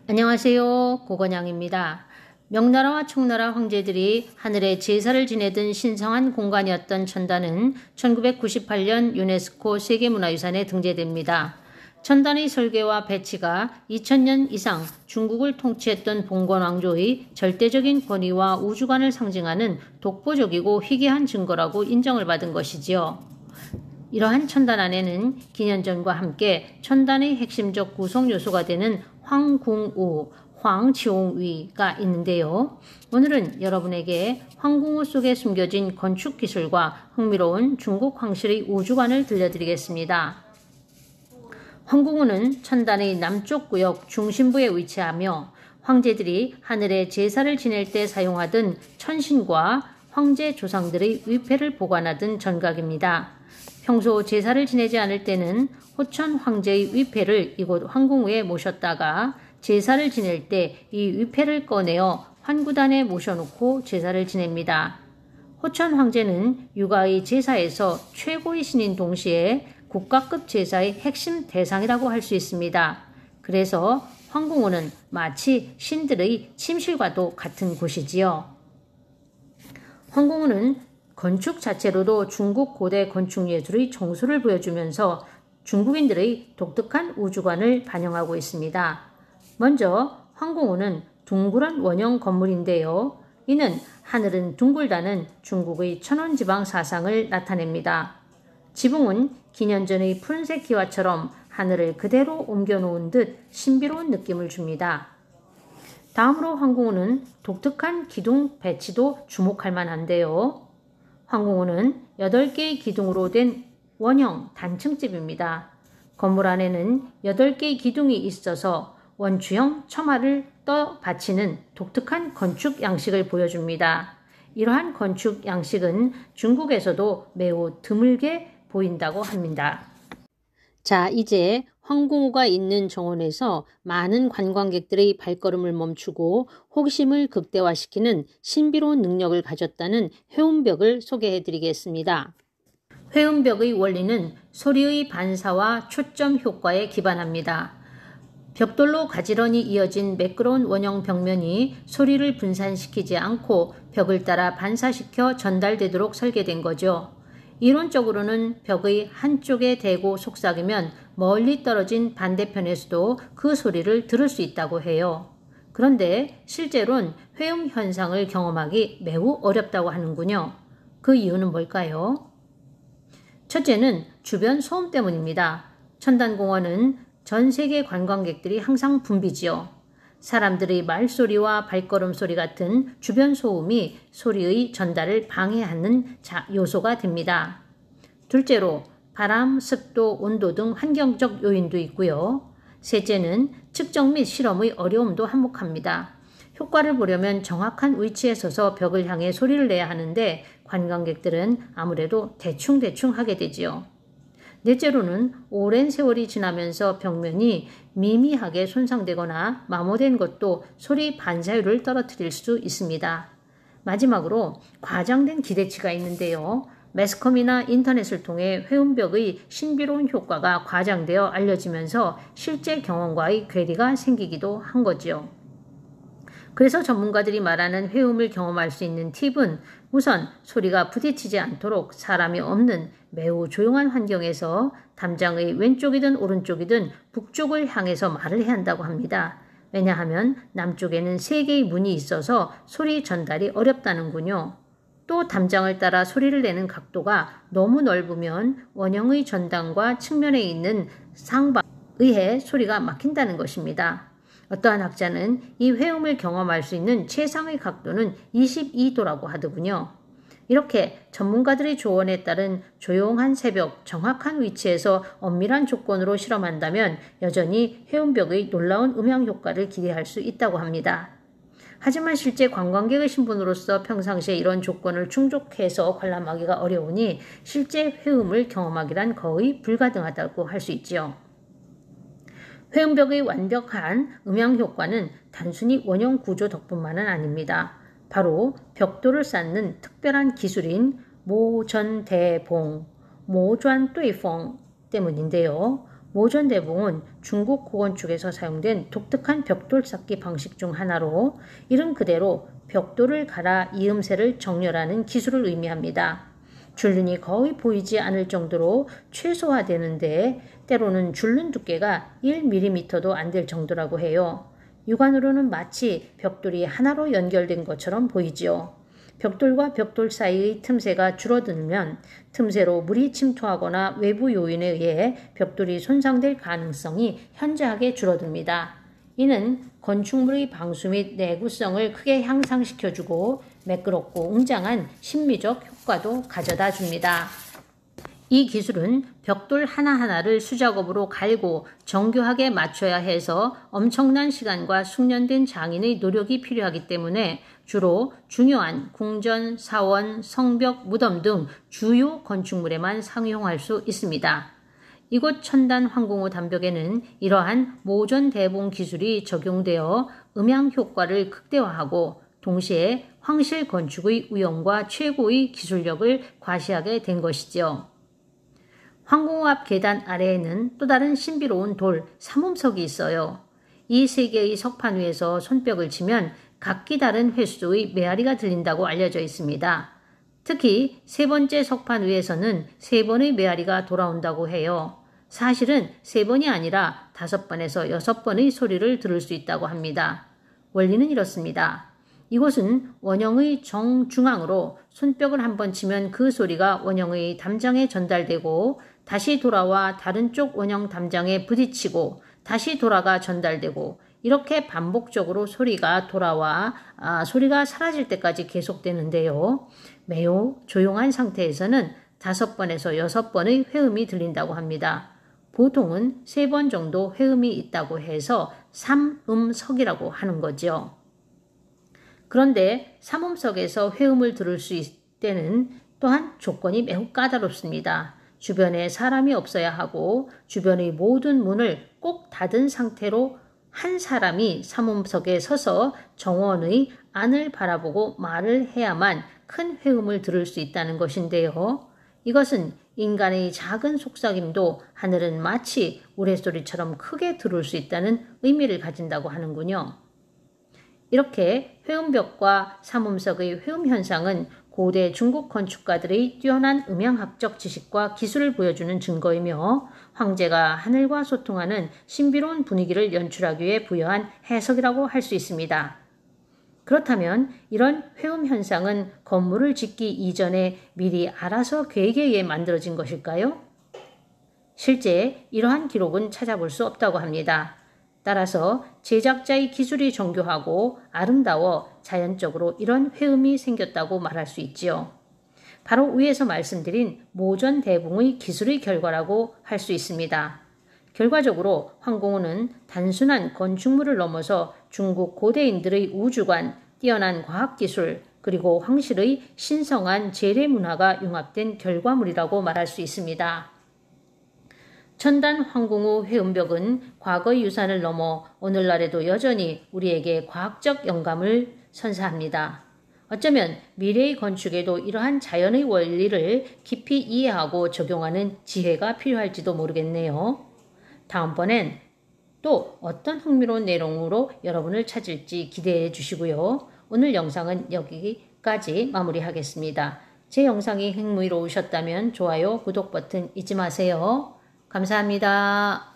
안녕하세요. 고건양입니다. 명나라와 청나라 황제들이 하늘에 제사를 지내던 신성한 공간이었던 천단은 1998년 유네스코 세계문화유산에 등재됩니다. 천단의 설계와 배치가 2000년 이상 중국을 통치했던 봉건 왕조의 절대적인 권위와 우주관을 상징하는 독보적이고 희귀한 증거라고 인정을 받은 것이지요. 이러한 천단 안에는 기년전과 함께 천단의 핵심적 구성 요소가 되는 황궁우, 황치홍위가 있는데요. 오늘은 여러분에게 황궁우 속에 숨겨진 건축 기술과 흥미로운 중국 황실의 우주관을 들려드리겠습니다. 황궁우는 천단의 남쪽 구역 중심부에 위치하며 황제들이 하늘에 제사를 지낼 때 사용하던 천신과 황제 조상들의 위패를 보관하던 전각입니다. 평소 제사를 지내지 않을 때는 호천 황제의 위패를 이곳 황궁우에 모셨다가 제사를 지낼 때 이 위패를 꺼내어 환구단에 모셔놓고 제사를 지냅니다. 호천 황제는 육아의 제사에서 최고의 신인 동시에 국가급 제사의 핵심 대상이라고 할 수 있습니다. 그래서 황궁우는 마치 신들의 침실과도 같은 곳이지요. 황궁우는 건축 자체로도 중국 고대 건축 예술의 정수를 보여주면서 중국인들의 독특한 우주관을 반영하고 있습니다. 먼저 황궁우는 둥그런 원형 건물인데요. 이는 하늘은 둥글다는 중국의 천원지방 사상을 나타냅니다. 지붕은 기년전의 푸른색 기와처럼 하늘을 그대로 옮겨놓은 듯 신비로운 느낌을 줍니다. 다음으로 황궁우는 독특한 기둥 배치도 주목할 만한데요. 황궁우는 8개의 기둥으로 된 원형 단층집입니다. 건물 안에는 8개의 기둥이 있어서 원추형 처마를 떠 받치는 독특한 건축 양식을 보여줍니다. 이러한 건축 양식은 중국에서도 매우 드물게 보인다고 합니다. 자, 이제 황궁우가 있는 정원에서 많은 관광객들의 발걸음을 멈추고 호기심을 극대화시키는 신비로운 능력을 가졌다는 회음벽을 소개해 드리겠습니다. 회음벽의 원리는 소리의 반사와 초점 효과에 기반합니다. 벽돌로 가지런히 이어진 매끄러운 원형 벽면이 소리를 분산시키지 않고 벽을 따라 반사시켜 전달되도록 설계된 거죠. 이론적으로는 벽의 한쪽에 대고 속삭이면 멀리 떨어진 반대편에서도 그 소리를 들을 수 있다고 해요. 그런데 실제로는 회음 현상을 경험하기 매우 어렵다고 하는군요. 그 이유는 뭘까요? 첫째는 주변 소음 때문입니다. 천단공원은 전 세계 관광객들이 항상 붐비지요. 사람들의 말소리와 발걸음 소리 같은 주변 소음이 소리의 전달을 방해하는 요소가 됩니다. 둘째로 바람, 습도, 온도 등 환경적 요인도 있고요. 셋째는 측정 및 실험의 어려움도 한몫합니다. 효과를 보려면 정확한 위치에 서서 벽을 향해 소리를 내야 하는데 관광객들은 아무래도 대충 하게 되지요. 넷째로는 오랜 세월이 지나면서 벽면이 미미하게 손상되거나 마모된 것도 소리 반사율을 떨어뜨릴 수 있습니다. 마지막으로 과장된 기대치가 있는데요. 매스컴이나 인터넷을 통해 회음벽의 신비로운 효과가 과장되어 알려지면서 실제 경험과의 괴리가 생기기도 한 거지요. 그래서 전문가들이 말하는 회음을 경험할 수 있는 팁은 우선 소리가 부딪히지 않도록 사람이 없는 매우 조용한 환경에서 담장의 왼쪽이든 오른쪽이든 북쪽을 향해서 말을 해야 한다고 합니다. 왜냐하면 남쪽에는 3개의 문이 있어서 소리 전달이 어렵다는군요. 또 담장을 따라 소리를 내는 각도가 너무 넓으면 원형의 전단과 측면에 있는 상방에 의해 소리가 막힌다는 것입니다. 어떠한 학자는 이 회음을 경험할 수 있는 최상의 각도는 22도라고 하더군요. 이렇게 전문가들의 조언에 따른 조용한 새벽, 정확한 위치에서 엄밀한 조건으로 실험한다면 여전히 회음벽의 놀라운 음향 효과를 기대할 수 있다고 합니다. 하지만 실제 관광객의 신분으로서 평상시에 이런 조건을 충족해서 관람하기가 어려우니 실제 회음을 경험하기란 거의 불가능하다고 할 수 있지요. 회음벽의 완벽한 음향 효과는 단순히 원형 구조 덕분만은 아닙니다. 바로 벽돌을 쌓는 특별한 기술인 모전대봉, 모전对봉 때문인데요. 모전대봉은 중국 고건축에서 사용된 독특한 벽돌 쌓기 방식 중 하나로 이름 그대로 벽돌을 갈아 이음새를 정렬하는 기술을 의미합니다. 줄눈이 거의 보이지 않을 정도로 최소화되는데 때로는 줄눈 두께가 1mm도 안 될 정도라고 해요. 육안으로는 마치 벽돌이 하나로 연결된 것처럼 보이지요. 벽돌과 벽돌 사이의 틈새가 줄어들면 틈새로 물이 침투하거나 외부 요인에 의해 벽돌이 손상될 가능성이 현저하게 줄어듭니다. 이는 건축물의 방수 및 내구성을 크게 향상시켜주고 매끄럽고 웅장한 심미적 효과도 가져다 줍니다. 이 기술은 벽돌 하나하나를 수작업으로 갈고 정교하게 맞춰야 해서 엄청난 시간과 숙련된 장인의 노력이 필요하기 때문에 주로 중요한 궁전, 사원, 성벽, 무덤 등 주요 건축물에만 상용할 수 있습니다. 이곳 천단 황공우 담벽에는 이러한 모전대봉 기술이 적용되어 음향 효과를 극대화하고 동시에 황실 건축의 우영과 최고의 기술력을 과시하게 된 것이지요. 황공우 앞 계단 아래에는 또 다른 신비로운 돌 삼음석이 있어요. 이 세 개의 석판 위에서 손뼉을 치면 각기 다른 횟수의 메아리가 들린다고 알려져 있습니다. 특히 세 번째 석판 위에서는 3번의 메아리가 돌아온다고 해요. 사실은 3번이 아니라 5번에서 6번의 소리를 들을 수 있다고 합니다. 원리는 이렇습니다. 이곳은 원형의 정중앙으로 손뼉을 한번 치면 그 소리가 원형의 담장에 전달되고 다시 돌아와 다른 쪽 원형 담장에 부딪히고 다시 돌아가 전달되고 이렇게 반복적으로 소리가 돌아와 소리가 사라질 때까지 계속되는데요. 매우 조용한 상태에서는 5번에서 6번의 회음이 들린다고 합니다. 보통은 3번 정도 회음이 있다고 해서 삼음석이라고 하는 거죠. 그런데 삼음석에서 회음을 들을 수 있을 때는 또한 조건이 매우 까다롭습니다. 주변에 사람이 없어야 하고 주변의 모든 문을 꼭 닫은 상태로 한 사람이 삼음석에 서서 정원의 안을 바라보고 말을 해야만 큰 회음을 들을 수 있다는 것인데요. 이것은 인간의 작은 속삭임도 하늘은 마치 우레소리처럼 크게 들을 수 있다는 의미를 가진다고 하는군요. 이렇게 회음벽과 삼음석의 회음 현상은 고대 중국 건축가들의 뛰어난 음향학적 지식과 기술을 보여주는 증거이며 황제가 하늘과 소통하는 신비로운 분위기를 연출하기 위해 부여한 해석이라고 할 수 있습니다. 그렇다면 이런 회음 현상은 건물을 짓기 이전에 미리 알아서 계획에 의해 만들어진 것일까요? 실제 이러한 기록은 찾아볼 수 없다고 합니다. 따라서 제작자의 기술이 정교하고 아름다워 자연적으로 이런 회음이 생겼다고 말할 수 있지요. 바로 위에서 말씀드린 모전대봉의 기술의 결과라고 할 수 있습니다. 결과적으로 황공우는 단순한 건축물을 넘어서 중국 고대인들의 우주관, 뛰어난 과학기술, 그리고 황실의 신성한 재래문화가 융합된 결과물이라고 말할 수 있습니다. 천단 황공우 회음벽은 과거의 유산을 넘어 오늘날에도 여전히 우리에게 과학적 영감을 선사합니다. 어쩌면 미래의 건축에도 이러한 자연의 원리를 깊이 이해하고 적용하는 지혜가 필요할지도 모르겠네요. 다음번엔 또 어떤 흥미로운 내용으로 여러분을 찾을지 기대해 주시고요. 오늘 영상은 여기까지 마무리하겠습니다. 제 영상이 흥미로우셨다면 좋아요, 구독 버튼 잊지 마세요. 감사합니다.